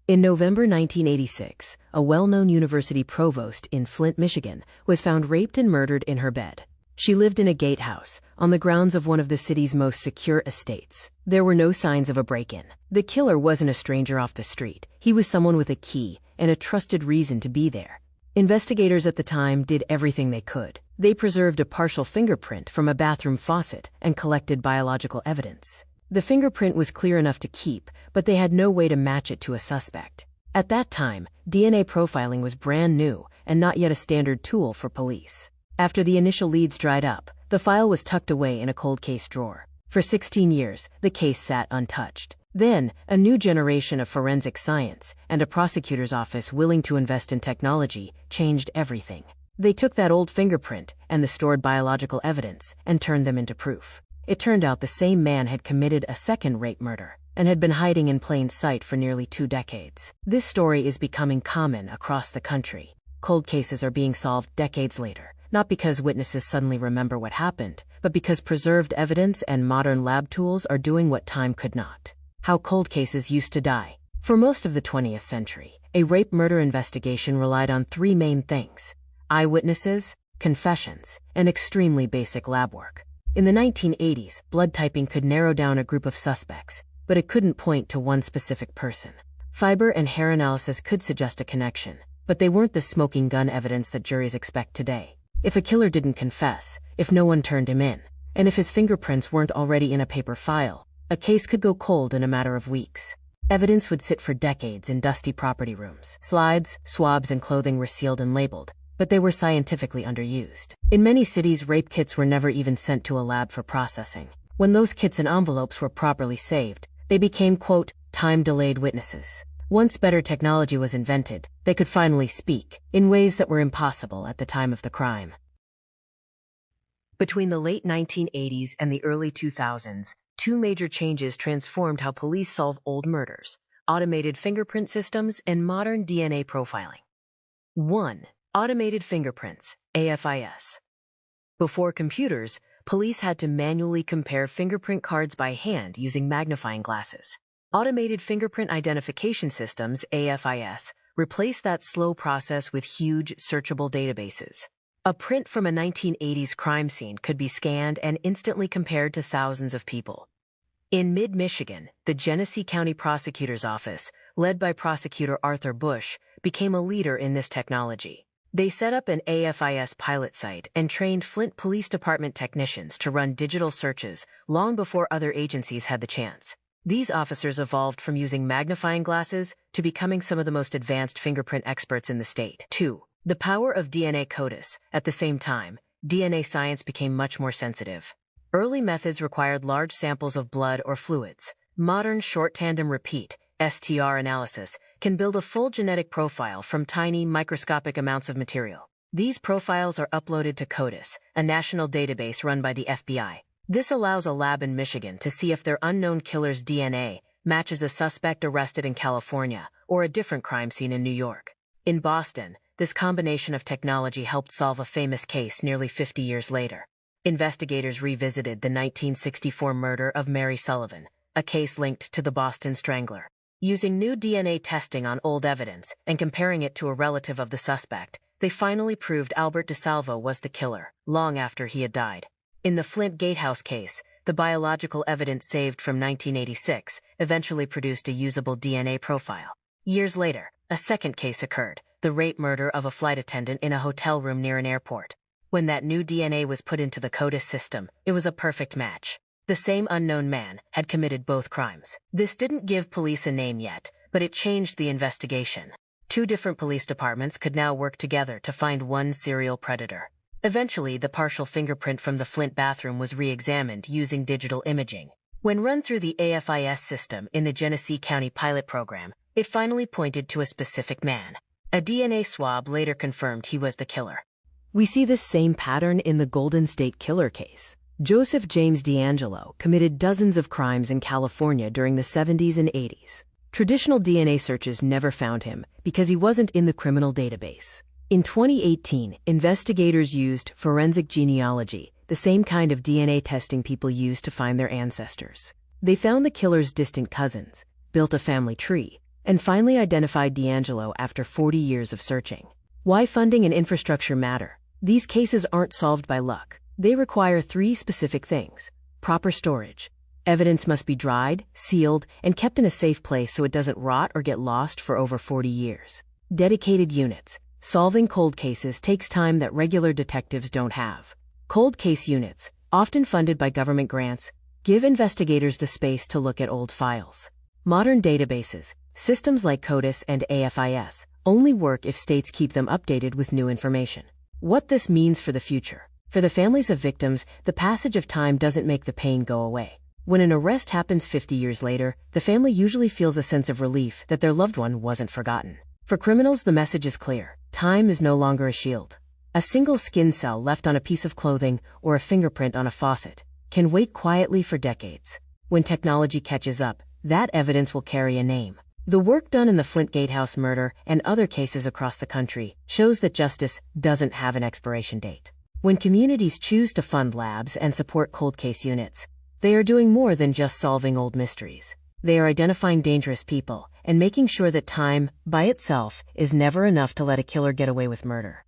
In November 1986, a well-known university provost in Flint, Michigan, was found raped and murdered in her bed. She lived in a gatehouse, on the grounds of one of the city's most secure estates. There were no signs of a break-in. The killer wasn't a stranger off the street. He was someone with a key and a trusted reason to be there. Investigators at the time did everything they could. They preserved a partial fingerprint from a bathroom faucet and collected biological evidence. The fingerprint was clear enough to keep, but they had no way to match it to a suspect. At that time, DNA profiling was brand new and not yet a standard tool for police. After the initial leads dried up, the file was tucked away in a cold case drawer. For 16 years, the case sat untouched. Then, a new generation of forensic science and a prosecutor's office willing to invest in technology changed everything. They took that old fingerprint and the stored biological evidence and turned them into proof. It turned out the same man had committed a second rape murder and had been hiding in plain sight for nearly 2 decades. This story is becoming common across the country. Cold cases are being solved decades later, not because witnesses suddenly remember what happened, but because preserved evidence and modern lab tools are doing what time could not. How cold cases used to die. For most of the 20th century, a rape-murder investigation relied on 3 main things: eyewitnesses, confessions, and extremely basic lab work. In the 1980s, blood typing could narrow down a group of suspects, but it couldn't point to one specific person. Fiber and hair analysis could suggest a connection, but they weren't the smoking gun evidence that juries expect today. If a killer didn't confess, if no one turned him in, and if his fingerprints weren't already in a paper file, a case could go cold in a matter of weeks. Evidence would sit for decades in dusty property rooms. Slides, swabs, and clothing were sealed and labeled, but they were scientifically underused. In many cities, rape kits were never even sent to a lab for processing. When those kits and envelopes were properly saved, they became, quote, time-delayed witnesses. Once better technology was invented, they could finally speak, in ways that were impossible at the time of the crime. Between the late 1980s and the early 2000s, 2 major changes transformed how police solve old murders: automated fingerprint systems and modern DNA profiling. 1. Automated fingerprints, AFIS. Before computers, police had to manually compare fingerprint cards by hand using magnifying glasses. Automated fingerprint identification systems, AFIS, replaced that slow process with huge, searchable databases. A print from a 1980s crime scene could be scanned and instantly compared to thousands of people. In mid-Michigan, the Genesee County Prosecutor's Office, led by Prosecutor Arthur Bush, became a leader in this technology. They set up an AFIS pilot site and trained Flint Police Department technicians to run digital searches long before other agencies had the chance. These officers evolved from using magnifying glasses to becoming some of the most advanced fingerprint experts in the state. 2. The power of DNA CODIS. At the same time, DNA science became much more sensitive. Early methods required large samples of blood or fluids. Modern short tandem repeat, STR analysis, can build a full genetic profile from tiny, microscopic amounts of material. These profiles are uploaded to CODIS, a national database run by the FBI. This allows a lab in Michigan to see if their unknown killer's DNA matches a suspect arrested in California or a different crime scene in New York. In Boston, this combination of technology helped solve a famous case nearly 50 years later. Investigators revisited the 1964 murder of Mary Sullivan, a case linked to the Boston Strangler. Using new DNA testing on old evidence and comparing it to a relative of the suspect, they finally proved Albert DeSalvo was the killer, long after he had died. In the Flint gatehouse case, the biological evidence saved from 1986 eventually produced a usable DNA profile. Years later, a second case occurred, the rape murder of a flight attendant in a hotel room near an airport. When that new DNA was put into the CODIS system, it was a perfect match. The same unknown man had committed both crimes. This didn't give police a name yet, but it changed the investigation. 2 different police departments could now work together to find one serial predator. Eventually, the partial fingerprint from the Flint bathroom was re-examined using digital imaging. When run through the AFIS system in the Genesee County pilot program, it finally pointed to a specific man. A DNA swab later confirmed he was the killer. We see this same pattern in the Golden State Killer case. Joseph James DeAngelo committed dozens of crimes in California during the 70s and 80s. Traditional DNA searches never found him because he wasn't in the criminal database. In 2018, investigators used forensic genealogy, the same kind of DNA testing people use to find their ancestors. They found the killer's distant cousins, built a family tree, and finally identified D'Angelo after 40 years of searching. Why funding and infrastructure matter? These cases aren't solved by luck. They require 3 specific things. Proper storage. Evidence must be dried, sealed, and kept in a safe place so it doesn't rot or get lost for over 40 years. Dedicated units. Solving cold cases takes time that regular detectives don't have. Cold case units, often funded by government grants, give investigators the space to look at old files. Modern databases, systems like CODIS and AFIS, only work if states keep them updated with new information. What this means for the future. For the families of victims, the passage of time doesn't make the pain go away. When an arrest happens 50 years later, the family usually feels a sense of relief that their loved one wasn't forgotten. For criminals, the message is clear. Time is no longer a shield. A single skin cell left on a piece of clothing or a fingerprint on a faucet can wait quietly for decades. When technology catches up, that evidence will carry a name. The work done in the Flint gatehouse murder and other cases across the country shows that justice doesn't have an expiration date. When communities choose to fund labs and support cold case units, they are doing more than just solving old mysteries. They are identifying dangerous people and making sure that time, by itself, is never enough to let a killer get away with murder.